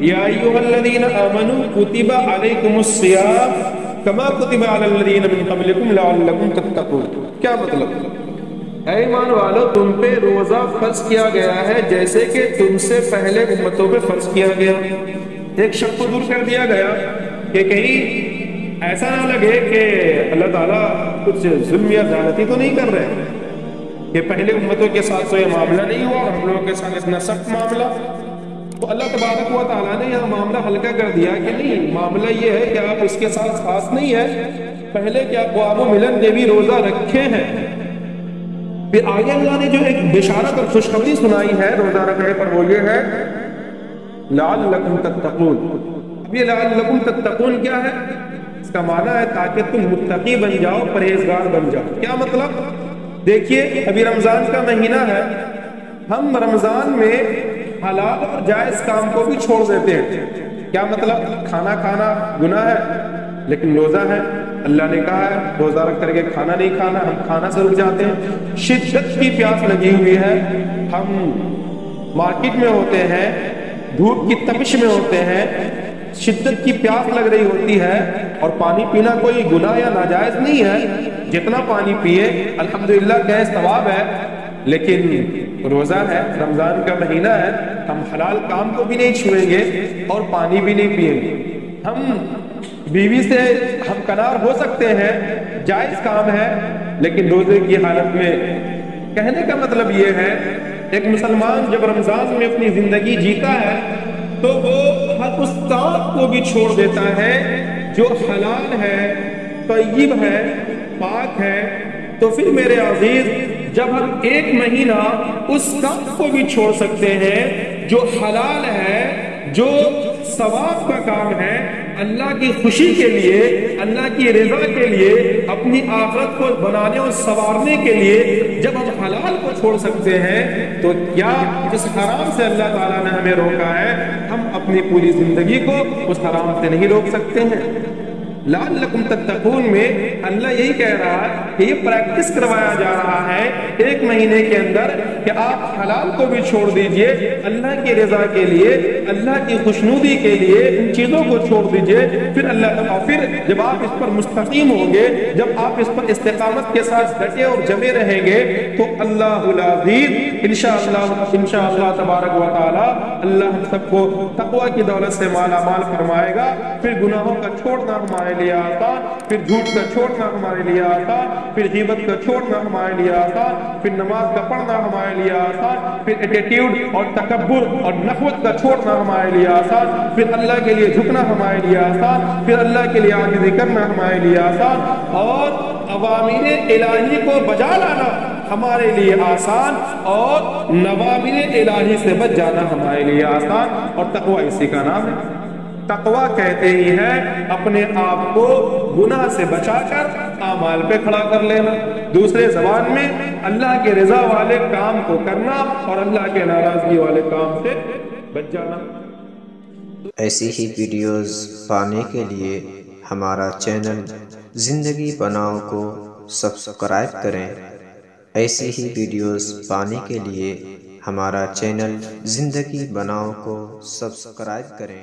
या अय्युहल्लज़ीना आमनू कुतिबा अलैकुमुस्सियाम कमा कुतिबा अलल्लज़ीना मिन क़ब्लिकुम लअल्लकुम तत्तक़ून। क्या मतलब? ऐ ईमान वालों, तुम पे रोजा फर्ज किया गया है जैसे कि तुमसे पहले उम्मतों पे फर्ज किया गया। एक शक को दूर कर दिया गया कि कहीं ऐसा ना लगे कि अल्लाह ताला कुछ जुल्म या ज़्यादती तो नहीं कर रहे कि पहले उम्मतों के साथ तो ये मामला नहीं हुआ और हम लोगों के साथ इतना सख्त मामला। तो अल्लाह तबारक व तआला ने यह मामला हल्का कर दिया कि नहीं, मामला ये है कि आप उसके साथ खास नहीं है, पहले क्या क़याम मिलन ने भी रोजा रखे हैं। फिर आगे अल्लाह ने जो एक बिशारत और खुशखबरी सुनाई है रोजा रखने पर, वो ये है लअल्लकुम तत्तक़ून। अब ये लअल्लकुम तत्तक़ून क्या है? इसका माना है ताकि तुम मुत्तकी बन जाओ, परहेजगार बन जाओ। क्या मतलब? देखिए, अभी रमजान का महीना है, हम रमजान में हलाल और जायज काम को भी छोड़ देते हैं। क्या मतलब? खाना खाना गुनाह है लेकिन रोजा है, अल्लाह ने कहा है रोजा रख करके खाना नहीं खाना, हम खाना से रुक जाते हैं। शिद्दत की प्यास लगी हुई है, हम मार्केट में होते हैं, धूप की तपिश में होते हैं, शिद्दत की प्यास लग रही होती है और पानी पीना कोई गुनाह या नाजायज नहीं है। जितना पानी पिए अल्हम्दुलिल्लाह कहें सवाब है, लेकिन रोजा है, रमजान का महीना है, हम हलाल काम को भी नहीं छुएंगे और पानी भी नहीं पिएंगे। हम बीवी से हम कनार हो सकते हैं, जायज काम है, लेकिन रोजे की हालत में। कहने का मतलब ये है, एक मुसलमान जब रमजान में अपनी जिंदगी जीता है तो वो हर उस काम को भी छोड़ देता है जो हलाल है, तय्यब है, पाक है। तो फिर मेरे अजीज, जब हम एक महीना उस काम को भी छोड़ सकते हैं जो हलाल है, जो सवाब का काम है, अल्लाह की खुशी के लिए, अल्लाह की रज़ा के लिए, अपनी आखिरत को बनाने और संवारने के लिए जब हम हलाल को छोड़ सकते हैं, तो क्या जिस हराम से अल्लाह ताला ने हमें रोका है, हम अपनी पूरी जिंदगी को उस हराम से नहीं रोक सकते हैं? लअल्लकुम तत्तक़ून में अल्लाह यही कह रहा है कि ये प्रैक्टिस करवाया जा रहा है एक महीने के अंदर कि आप हलाल को भी छोड़ दीजिए, अल्लाह की रज़ा के लिए, अल्लाह की खुशनुदी के लिए इन चीज़ों को छोड़ दीजिए। फिर फिर जब आप इस पर मुस्तकीम होंगे, जब आप इस पर इस्तिकामत के साथ डटे और जमे रहेंगे, तो अल्लाहुल अज़ीज़ इंशाअल्लाह तबारक व तआला अल्लाह हम सबको तक़वा की दौलत से माला माल फरमाएगा। फिर गुनाहों का छोड़ना हमारे लिए आसान, फिर झूठ का छोड़ना हमारे लिए आसान, फिर ग़ीबत का छोड़ना हमारे लिए आसान, फिर नमाज का पढ़ना हमारे लिए आसान, फिर एटीट्यूड और तकब्बुर और नखवत का छोड़ना हमारे लिए आसान, फिर अल्लाह के लिए झुकना हमारे लिए आसान, फिर अल्लाह के लिए आजिज़ी करना हमारे लिए आसान, और अवामीर इलाही को बजा लाना हमारे लिए आसान, और नवामीर इलाही से बच जाना हमारे लिए आसान। और तक़वा इसी का नाम है। तक़वा कहते ही है अपने आप को गुनाह से बचाकर आमाल पे खड़ा कर लेना, दूसरे ज़बान में अल्लाह के रज़ा वाले काम को करना और अल्लाह के नाराज़गी वाले काम से बच जाना। ऐसी ही वीडियोस पाने के लिए हमारा चैनल ज़िंदगी बनाओ को सब्सक्राइब करें। ऐसी ही वीडियोस पाने के लिए हमारा चैनल ज़िंदगी बनाओ को सब्सक्राइब करें।